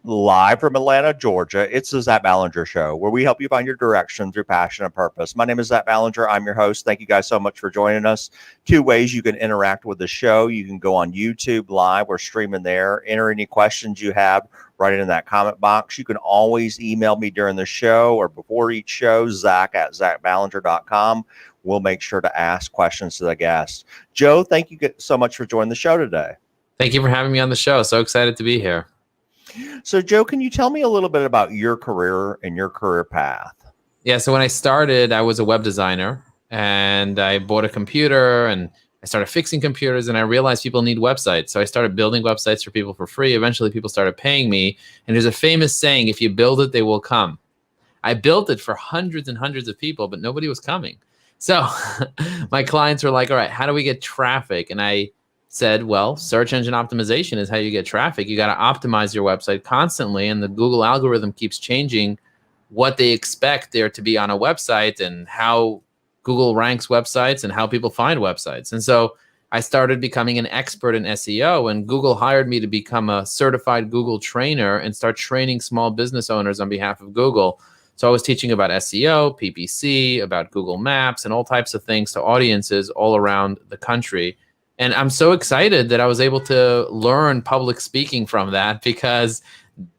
Live from Atlanta, Georgia, it's the Zach Ballinger Show, where we help you find your direction through passion and purpose. My name is Zach Ballinger. I'm your host. Thank you guys so much for joining us. Two ways you can interact with the show. You can go on YouTube Live. We're streaming there. Enter any questions you have right in that comment box. You can always email me during the show or before each show, zach@zachballinger.com. We'll make sure to ask questions to the guests. Joe, thank you so much for joining the show today. Thank you for having me on the show. So excited to be here. So, Joe, can you tell me a little bit about your career and your career path? Yeah, so when I started, I was a web designer, and I bought a computer, and I started fixing computers, and I realized people need websites. So I started building websites for people for free. Eventually, people started paying me. And there's a famous saying, if you build it, they will come. I built it for hundreds and hundreds of people, but nobody was coming. So my clients were like, all right, how do we get traffic? And I said, well, search engine optimization is how you get traffic. You got to optimize your website constantly, and the Google algorithm keeps changing what they expect there to be on a website and how Google ranks websites and how people find websites. And so I started becoming an expert in SEO, and Google hired me to become a certified Google trainer and start training small business owners on behalf of Google. So I was teaching about SEO, PPC, about Google Maps, and all types of things to audiences all around the country. And I'm so excited that I was able to learn public speaking from that, because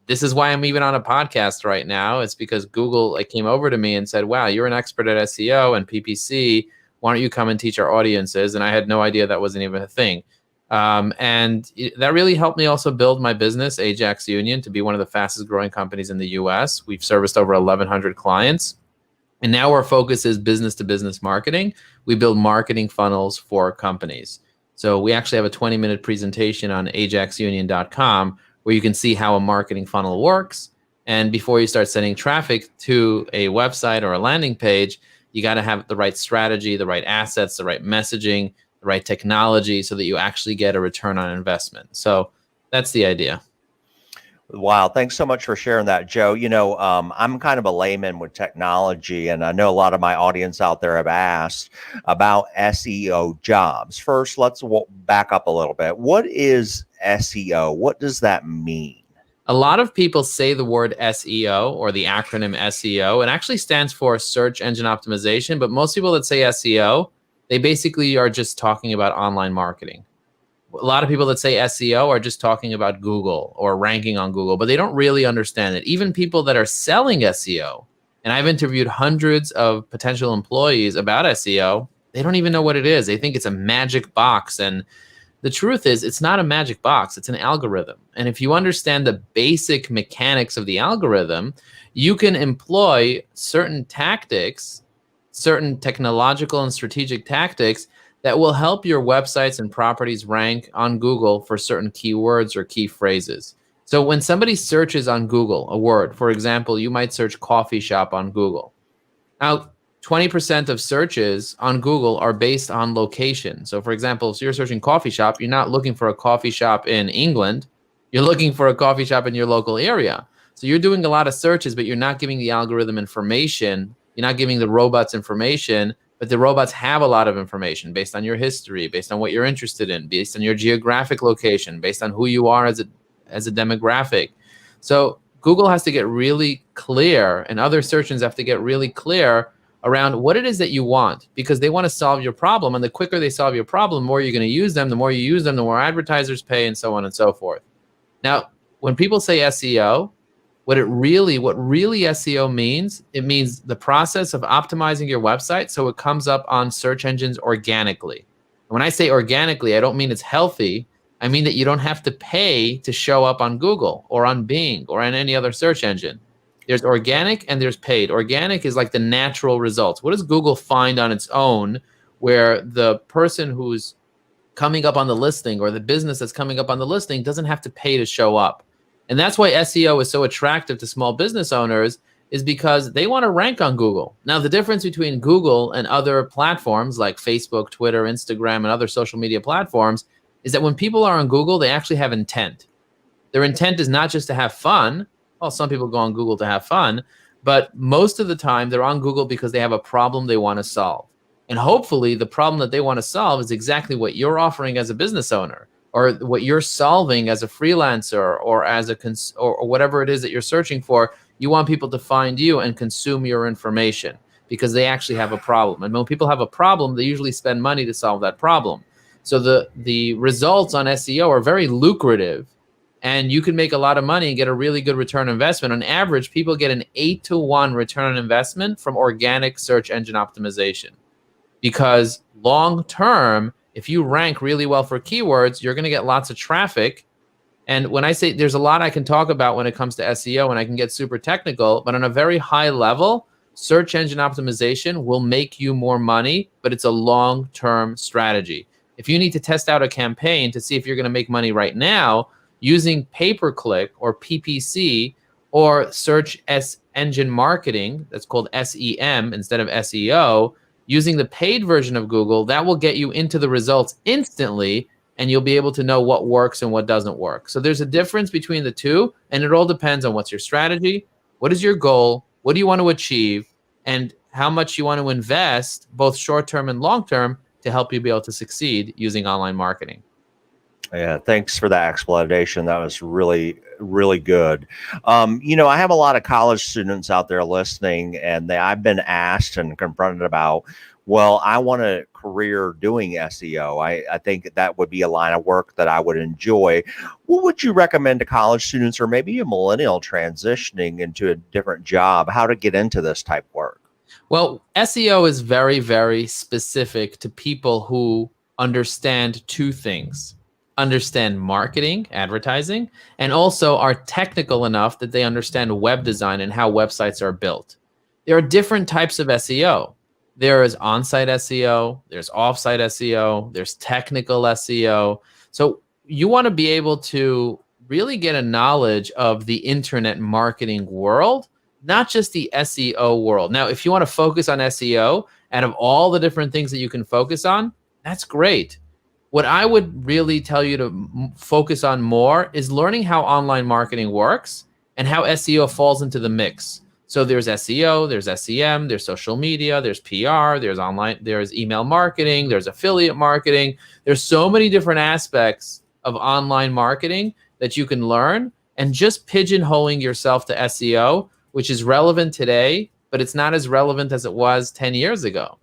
this is why I'm even on a podcast right now. It's because Google came over to me and said, wow, you're an expert at SEO and PPC. Why don't you come and teach our audiences? And I had no idea that wasn't even a thing. And that really helped me also build my business, Ajax Union, to be one of the fastest growing companies in the US. We've serviced over 1,100 clients. And now our focus is business to business marketing. We build marketing funnels for companies. So we actually have a 20-minute presentation on ajaxunion.com where you can see how a marketing funnel works. And before you start sending traffic to a website or a landing page, you got to have the right strategy, the right assets, the right messaging, the right technology so that you actually get a return on investment. So that's the idea. Wow. Thanks so much for sharing that, Joe. You know, I'm kind of a layman with technology, and I know a lot of my audience out there have asked about SEO jobs. First, let's back up a little bit. What is SEO? What does that mean? A lot of people say the word SEO, or the acronym SEO. It actually stands for search engine optimization, but most people that say SEO, they basically are just talking about online marketing. A lot of people that say SEO are just talking about Google or ranking on Google, but they don't really understand it. Even people that are selling SEO, and I've interviewed hundreds of potential employees about SEO, they don't even know what it is. They think it's a magic box. And the truth is, it's not a magic box. It's an algorithm. And if you understand the basic mechanics of the algorithm, you can employ certain tactics, certain technological and strategic tactics that will help your websites and properties rank on Google for certain keywords or key phrases. So when somebody searches on Google a word, for example, you might search coffee shop on Google. Now, 20% of searches on Google are based on location. So for example, if you're searching coffee shop, you're not looking for a coffee shop in England. You're looking for a coffee shop in your local area. So you're doing a lot of searches, but you're not giving the algorithm information. You're not giving the robots information. But the robots have a lot of information based on your history, based on what you're interested in, based on your geographic location, based on who you are as a demographic. So Google has to get really clear, and other search engines have to get really clear around what it is that you want, because they want to solve your problem. And the quicker they solve your problem, the more you're going to use them. The more you use them, the more advertisers pay, and so on and so forth. Now, when people say SEO, what really SEO means, it means the process of optimizing your website so it comes up on search engines organically. And when I say organically, I don't mean it's healthy. I mean that you don't have to pay to show up on Google or on Bing or on any other search engine. There's organic and there's paid. Organic is like the natural results. What does Google find on its own where the person who's coming up on the listing or the business that's coming up on the listing doesn't have to pay to show up? And that's why SEO is so attractive to small business owners, is because they want to rank on Google. Now, the difference between Google and other platforms like Facebook, Twitter, Instagram, and other social media platforms is that when people are on Google, they actually have intent. Their intent is not just to have fun. Well, some people go on Google to have fun, but most of the time they're on Google because they have a problem they want to solve. And hopefully the problem that they want to solve is exactly what you're offering as a business owner. or what you're solving as a freelancer or as a or whatever it is that you're searching for, you want people to find you and consume your information because they actually have a problem. And when people have a problem, they usually spend money to solve that problem. So the results on SEO are very lucrative, and you can make a lot of money and get a really good return on investment. On average, people get an 8-to-1 return on investment from organic search engine optimization, because long term, if you rank really well for keywords, you're going to get lots of traffic. And when I say there's a lot I can talk about when it comes to SEO, and I can get super technical, but on a very high level, search engine optimization will make you more money, but it's a long-term strategy. If you need to test out a campaign to see if you're going to make money right now, using pay-per-click or PPC or search engine marketing, that's called SEM instead of SEO, using the paid version of Google, that will get you into the results instantly, and you'll be able to know what works and what doesn't work. So there's a difference between the two, and it all depends on what's your strategy, what is your goal, what do you want to achieve, and how much you want to invest, both short-term and long-term, to help you be able to succeed using online marketing. Yeah, thanks for that explanation. That was really, really good. I have a lot of college students out there listening, and I've been asked and confronted about, well, I want a career doing SEO. I think that would be a line of work that I would enjoy. What would you recommend to college students, or maybe a millennial transitioning into a different job, how to get into this type of work? Well, SEO is very, very specific to people who understand two things: understand marketing, advertising, and also are technical enough that they understand web design and how websites are built. There are different types of SEO. There is on-site SEO, there's off-site SEO, there's technical SEO. So you want to be able to really get a knowledge of the internet marketing world, not just the SEO world. Now, if you want to focus on SEO, out of all the different things that you can focus on, that's great. What I would really tell you to focus on more is learning how online marketing works and how SEO falls into the mix. So there's SEO, there's SEM, there's social media, there's PR, there's online, there's email marketing, there's affiliate marketing. There's so many different aspects of online marketing that you can learn, and just pigeonholing yourself to SEO, which is relevant today, but it's not as relevant as it was 10 years ago.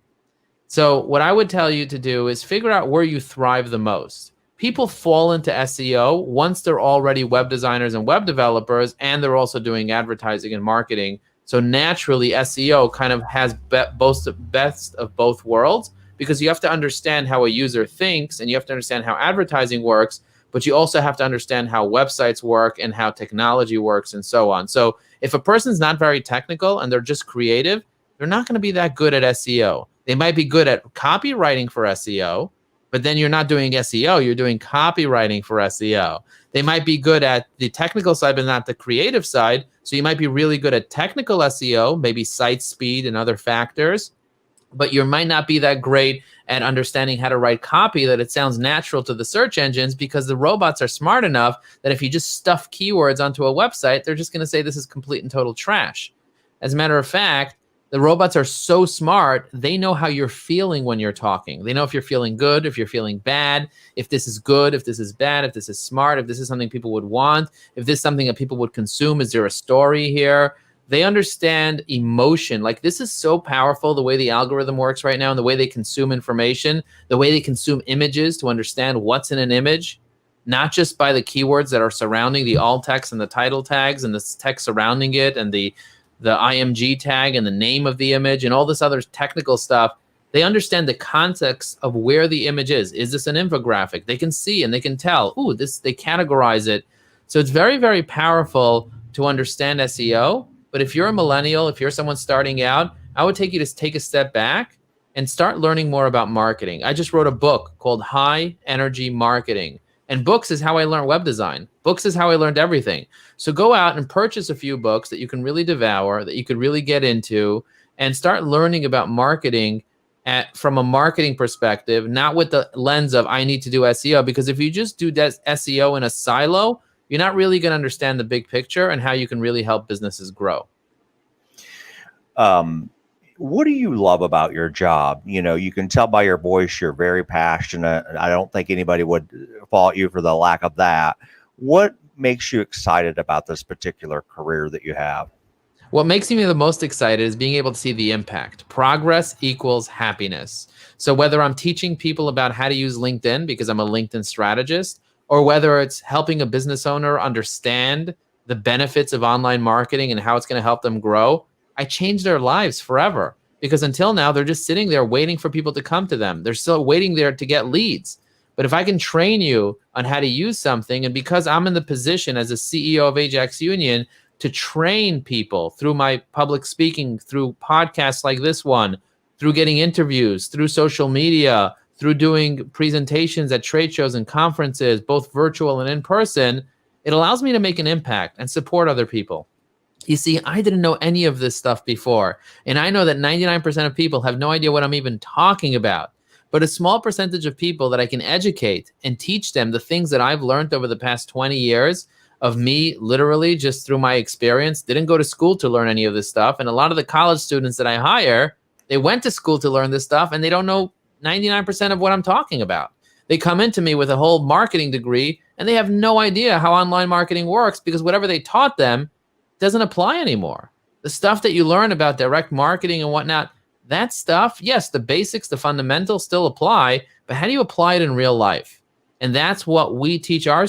So what I would tell you to do is figure out where you thrive the most. People fall into SEO once they're already web designers and web developers, and they're also doing advertising and marketing. So naturally, SEO kind of has both the best of both worlds, because you have to understand how a user thinks and you have to understand how advertising works, but you also have to understand how websites work and how technology works and so on. So if a person's not very technical and they're just creative, they're not going to be that good at SEO. They might be good at copywriting for SEO, but then you're not doing SEO, you're doing copywriting for SEO. They might be good at the technical side, but not the creative side. So you might be really good at technical SEO, maybe site speed and other factors, but you might not be that great at understanding how to write copy that it sounds natural to the search engines, because the robots are smart enough that if you just stuff keywords onto a website, they're just going to say this is complete and total trash. As a matter of fact, the robots are so smart, they know how you're feeling when you're talking. They know if you're feeling good, if you're feeling bad, if this is good, if this is bad, if this is smart, if this is something people would want, if this is something that people would consume. Is there a story here? They understand emotion. Like, this is so powerful, the way the algorithm works right now and the way they consume information, the way they consume images to understand what's in an image, not just by the keywords that are surrounding the alt text and the title tags and the text surrounding it and the IMG tag and the name of the image and all this other technical stuff. They understand the context of where the image is. Is this an infographic? They can see and they can tell, ooh, this, they categorize it. So it's very, very powerful to understand SEO. But if you're a millennial, if you're someone starting out, I would take you to take a step back and start learning more about marketing. I just wrote a book called High Energy Marketing. And books is how I learned web design. Books is how I learned everything. So go out and purchase a few books that you can really devour, that you could really get into, and start learning about marketing from a marketing perspective, not with the lens of I need to do SEO. Because if you just do SEO in a silo, you're not really going to understand the big picture and how you can really help businesses grow. What do you love about your job? You know, you can tell by your voice you're very passionate. I don't think anybody would fault you for the lack of that. What makes you excited about this particular career that you have? What makes me the most excited is being able to see the impact. Progress equals happiness. So whether I'm teaching people about how to use LinkedIn because I'm a LinkedIn strategist, or whether it's helping a business owner understand the benefits of online marketing and how it's going to help them grow, I change their lives forever. Because until now, they're just sitting there waiting for people to come to them. They're still waiting there to get leads. But if I can train you on how to use something, and because I'm in the position as a CEO of Ajax Union to train people through my public speaking, through podcasts like this one, through getting interviews, through social media, through doing presentations at trade shows and conferences, both virtual and in person, it allows me to make an impact and support other people. You see, I didn't know any of this stuff before, and I know that 99% of people have no idea what I'm even talking about. But a small percentage of people that I can educate and teach them the things that I've learned over the past 20 years of me, literally just through my experience, didn't go to school to learn any of this stuff. And a lot of the college students that I hire, they went to school to learn this stuff and they don't know 99% of what I'm talking about. They come into me with a whole marketing degree and they have no idea how online marketing works because whatever they taught them doesn't apply anymore. The stuff that you learn about direct marketing and whatnot, that stuff, yes, the basics, the fundamentals still apply, but how do you apply it in real life? And that's what we teach our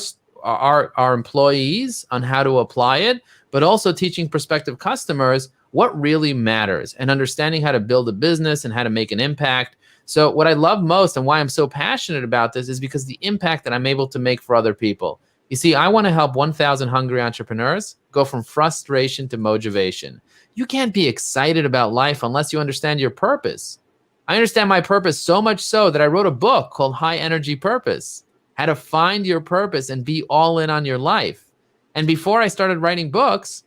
employees on how to apply it, but also teaching prospective customers what really matters and understanding how to build a business and how to make an impact. So what I love most and why I'm so passionate about this is because the impact that I'm able to make for other people. You see, I want to help 1,000 hungry entrepreneurs go from frustration to motivation. You can't be excited about life unless you understand your purpose. I understand my purpose so much so that I wrote a book called High Energy Purpose, how to find your purpose and be all in on your life. And before I started writing books,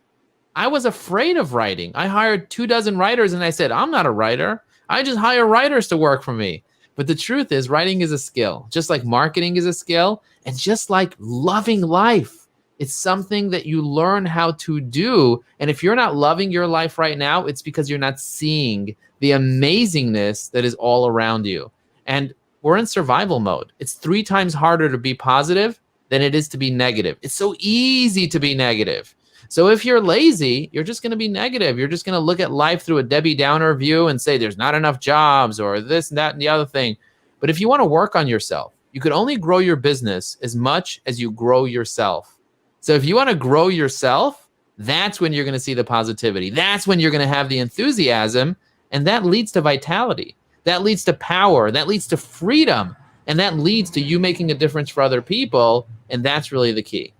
I was afraid of writing. I hired 24 writers and I said, I'm not a writer. I just hire writers to work for me. But the truth is, writing is a skill, just like marketing is a skill, and just like loving life. It's something that you learn how to do. And if you're not loving your life right now, it's because you're not seeing the amazingness that is all around you. And we're in survival mode. It's 3 times harder to be positive than it is to be negative. It's so easy to be negative. So if you're lazy, you're just going to be negative. You're just going to look at life through a Debbie Downer view and say there's not enough jobs or this and that and the other thing. But if you want to work on yourself, you could only grow your business as much as you grow yourself. So if you want to grow yourself, that's when you're going to see the positivity. That's when you're going to have the enthusiasm, and that leads to vitality. That leads to power. That leads to freedom. And that leads to you making a difference for other people. And that's really the key.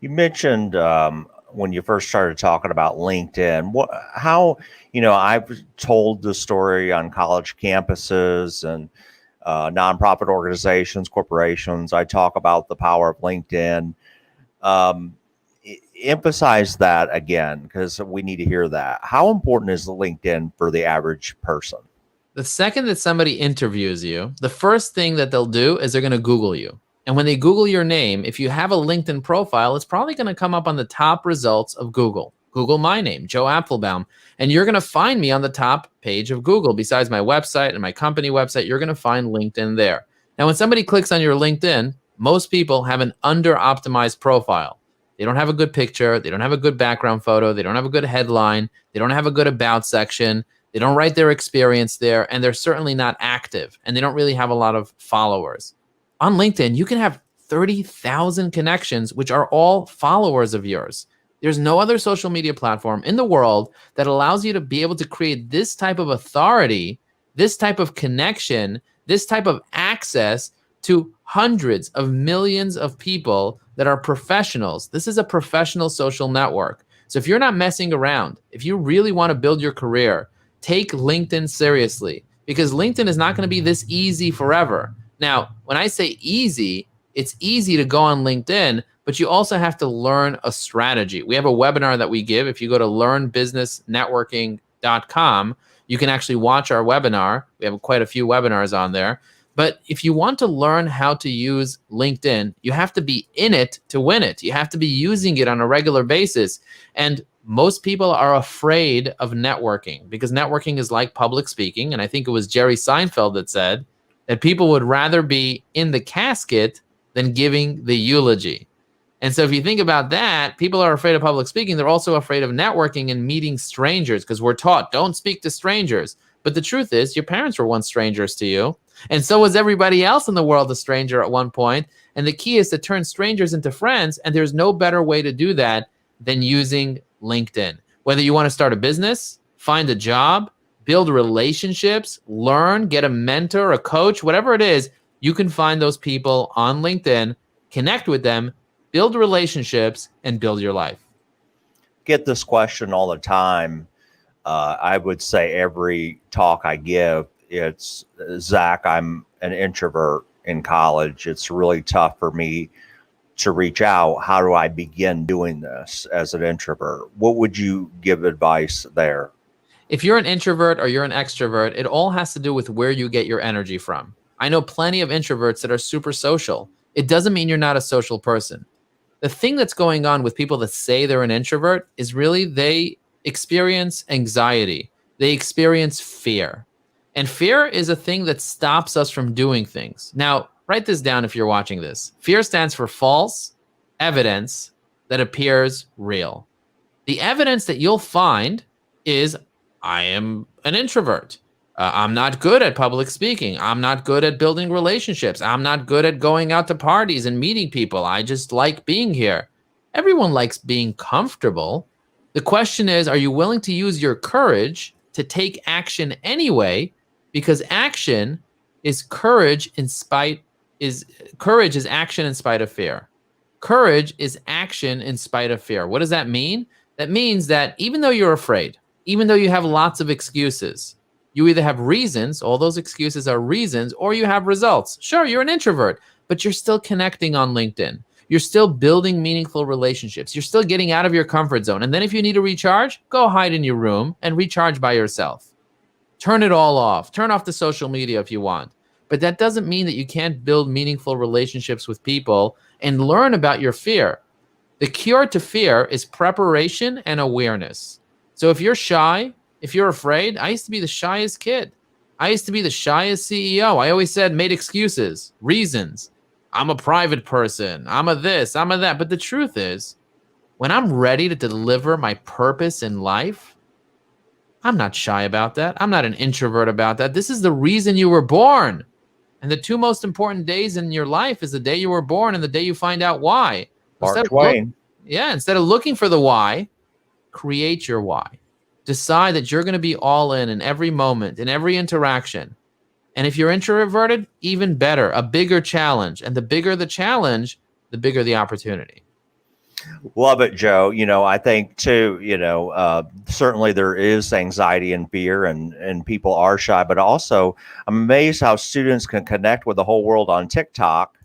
You mentioned when you first started talking about LinkedIn, how, I've told the story on college campuses and nonprofit organizations, corporations. I talk about the power of LinkedIn. Emphasize that again, because we need to hear that. How important is LinkedIn for the average person? The second that somebody interviews you, the first thing that they'll do is they're going to Google you. And when they Google your name, if you have a LinkedIn profile, it's probably going to come up on the top results of Google. Google my name, Joe Apfelbaum. And you're going to find me on the top page of Google. Besides my website and my company website, you're going to find LinkedIn there. Now, when somebody clicks on your LinkedIn, most people have an under-optimized profile. They don't have a good picture. They don't have a good background photo. They don't have a good headline. They don't have a good about section. They don't write their experience there. And they're certainly not active. And they don't really have a lot of followers. On LinkedIn, you can have 30,000 connections, which are all followers of yours. There's no other social media platform in the world that allows you to be able to create this type of authority, this type of connection, this type of access to hundreds of millions of people that are professionals. This is a professional social network. So if you're not messing around, if you really want to build your career, take LinkedIn seriously, because LinkedIn is not going to be this easy forever. Now, when I say easy, it's easy to go on LinkedIn, but you also have to learn a strategy. We have a webinar that we give. If you go to learnbusinessnetworking.com, you can actually watch our webinar. We have quite a few webinars on there. But if you want to learn how to use LinkedIn, you have to be in it to win it. You have to be using it on a regular basis. And most people are afraid of networking because networking is like public speaking. And I think it was Jerry Seinfeld that said that people would rather be in the casket than giving the eulogy. And so if you think about that, people are afraid of public speaking. They're also afraid of networking and meeting strangers because we're taught don't speak to strangers. But the truth is your parents were once strangers to you. And so was everybody else in the world a stranger at one point. And the key is to turn strangers into friends. And there's no better way to do that than using LinkedIn. Whether you want to start a business, find a job, build relationships, learn, get a mentor, a coach, whatever it is, you can find those people on LinkedIn, connect with them, build relationships, and build your life. Get this question all the time. I would say every talk I give, it's, Zach, I'm an introvert in college. It's really tough for me to reach out. How do I begin doing this as an introvert? What would you give advice there? If you're an introvert or you're an extrovert, it all has to do with where you get your energy from. I know plenty of introverts that are super social. It doesn't mean you're not a social person. The thing that's going on with people that say they're an introvert is really they experience anxiety. They experience fear. And fear is a thing that stops us from doing things. Now, write this down if you're watching this. Fear stands for false evidence that appears real. The evidence that you'll find is I am an introvert. I'm not good at public speaking. I'm not good at building relationships. I'm not good at going out to parties and meeting people. I just like being here. Everyone likes being comfortable. The question is, are you willing to use your courage to take action anyway? Because action is courage in spite courage is action in spite of fear. Courage is action in spite of fear. What does that mean? That means that even though you're afraid, even though you have lots of excuses, you either have reasons, all those excuses are reasons, or you have results. Sure, you're an introvert, but you're still connecting on LinkedIn. You're still building meaningful relationships. You're still getting out of your comfort zone. And then if you need to recharge, go hide in your room and recharge by yourself. Turn it all off. Turn off the social media if you want. But that doesn't mean that you can't build meaningful relationships with people and learn about your fear. The cure to fear is preparation and awareness. So if you're shy, if you're afraid, I used to be the shyest kid. I used to be the shyest CEO. I always said, made excuses, reasons. I'm a private person. I'm a this, I'm a that. But the truth is, when I'm ready to deliver my purpose in life, I'm not shy about that. I'm not an introvert about that. This is the reason you were born. And the two most important days in your life is the day you were born and the day you find out why. Mark Twain. Instead of looking for the why, create your why. Decide that you're going to be all in every moment, in every interaction. And if you're introverted, even better, a bigger challenge. And the bigger the challenge, the bigger the opportunity. Love it, Joe. I think too, certainly there is anxiety and fear and people are shy, but also I'm amazed how students can connect with the whole world on TikTok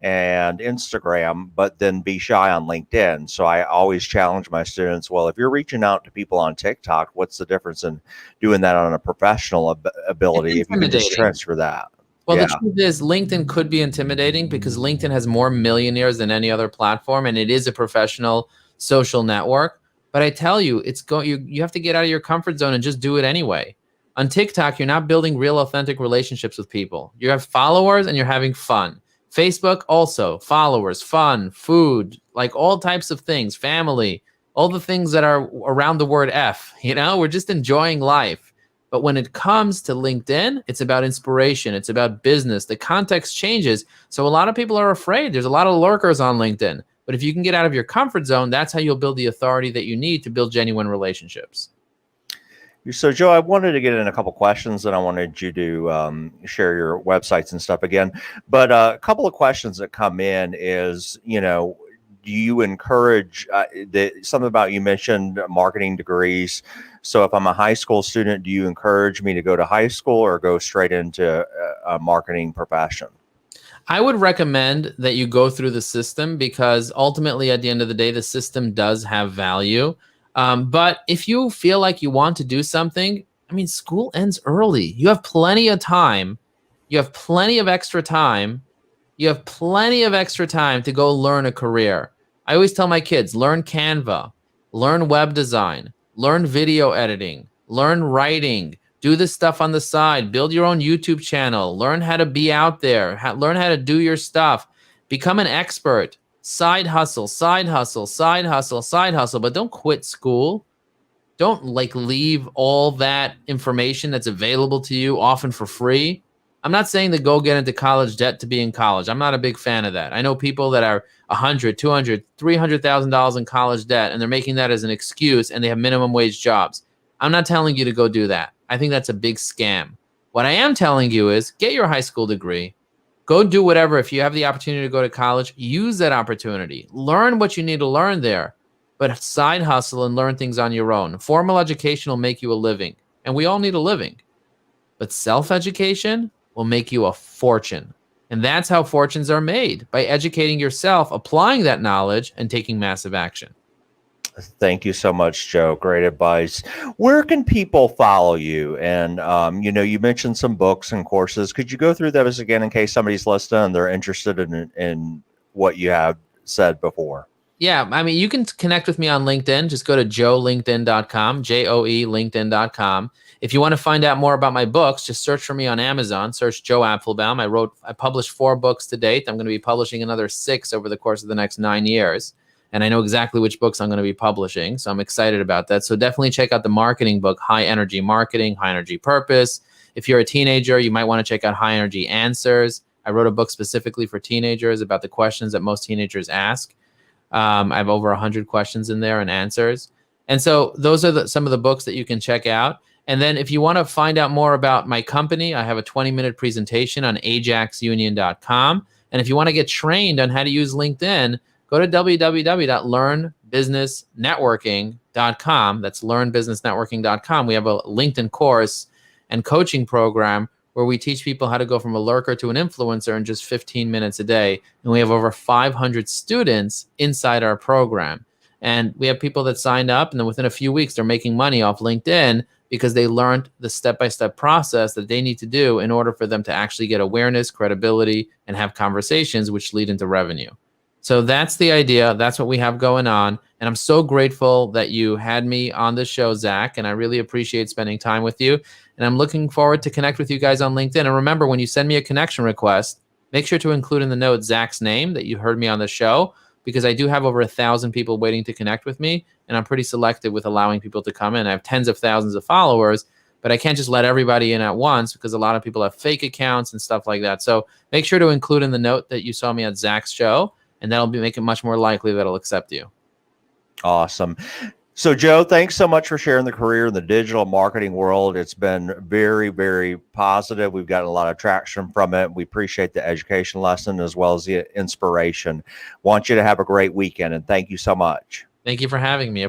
and Instagram, but then be shy on LinkedIn. So I always challenge my students, well, if you're reaching out to people on TikTok, what's the difference in doing that on a professional ability if you can just transfer that? Well, the truth is LinkedIn could be intimidating because LinkedIn has more millionaires than any other platform, and it is a professional social network. But I tell you, you have to get out of your comfort zone and just do it anyway. On TikTok, you're not building real authentic relationships with people. You have followers and you're having fun. Facebook also, followers, fun, food, like all types of things, family, all the things that are around the word F, we're just enjoying life. But when it comes to LinkedIn, it's about inspiration. It's about business. The context changes. So a lot of people are afraid. There's a lot of lurkers on LinkedIn. But if you can get out of your comfort zone, that's how you'll build the authority that you need to build genuine relationships. So, Joe, I wanted to get in a couple questions and I wanted you to share your websites and stuff again. But a couple of questions that come in is, do you encourage something about, you mentioned marketing degrees. So if I'm a high school student, do you encourage me to go to high school or go straight into a marketing profession? I would recommend that you go through the system because ultimately at the end of the day, the system does have value. But if you feel like you want to do something, school ends early. You have plenty of time. You have plenty of extra time. You have plenty of extra time to go learn a career. I always tell my kids, learn Canva, learn web design, learn video editing, learn writing, do this stuff on the side, build your own YouTube channel, learn how to be out there, learn how to do your stuff, become an expert, side hustle, side hustle, side hustle, side hustle, but don't quit school. Don't like leave all that information that's available to you often for free. I'm not saying to go get into college debt to be in college. I'm not a big fan of that. I know people that are $100, $200, $300,000 in college debt, and they're making that as an excuse, and they have minimum wage jobs. I'm not telling you to go do that. I think that's a big scam. What I am telling you is get your high school degree, go do whatever. If you have the opportunity to go to college, use that opportunity. Learn what you need to learn there, but side hustle and learn things on your own. Formal education will make you a living, and we all need a living. But self-education will make you a fortune. And that's how fortunes are made, by educating yourself, applying that knowledge, and taking massive action. Thank you so much, Joe. Great advice. Where can people follow you? And, you mentioned some books and courses. Could you go through those again in case somebody's listening and they're interested in what you have said before? Yeah, I mean, you can connect with me on LinkedIn. Just go to joelinkedin.com, Joe LinkedIn.com. If you want to find out more about my books, just search for me on Amazon. Search Joe Apfelbaum. I published 4 books to date. I'm going to be publishing another 6 over the course of the next 9 years. And I know exactly which books I'm going to be publishing. So I'm excited about that. So definitely check out the marketing book, High Energy Marketing, High Energy Purpose. If you're a teenager, you might want to check out High Energy Answers. I wrote a book specifically for teenagers about the questions that most teenagers ask. I have over 100 questions in there and answers. And so those are some of the books that you can check out. And then if you want to find out more about my company, I have a 20-minute presentation on ajaxunion.com. And if you want to get trained on how to use LinkedIn, go to www.learnbusinessnetworking.com. That's learnbusinessnetworking.com. We have a LinkedIn course and coaching program where we teach people how to go from a lurker to an influencer in just 15 minutes a day. And we have over 500 students inside our program. And we have people that signed up, and then within a few weeks, they're making money off LinkedIn because they learned the step-by-step process that they need to do in order for them to actually get awareness, credibility, and have conversations which lead into revenue. So that's the idea. That's what we have going on. And I'm so grateful that you had me on the show, Zach, and I really appreciate spending time with you. And I'm looking forward to connect with you guys on LinkedIn. And remember, when you send me a connection request, make sure to include in the note Zach's name that you heard me on the show, because I do have over 1,000 people waiting to connect with me. And I'm pretty selective with allowing people to come in. I have tens of thousands of followers, but I can't just let everybody in at once because a lot of people have fake accounts and stuff like that. So make sure to include in the note that you saw me at Zach's show, and that'll make it much more likely that it'll accept you. Awesome. So, Joe, thanks so much for sharing the career in the digital marketing world. It's been very, very positive. We've gotten a lot of traction from it. We appreciate the education lesson as well as the inspiration. Want you to have a great weekend, and thank you so much. Thank you for having me.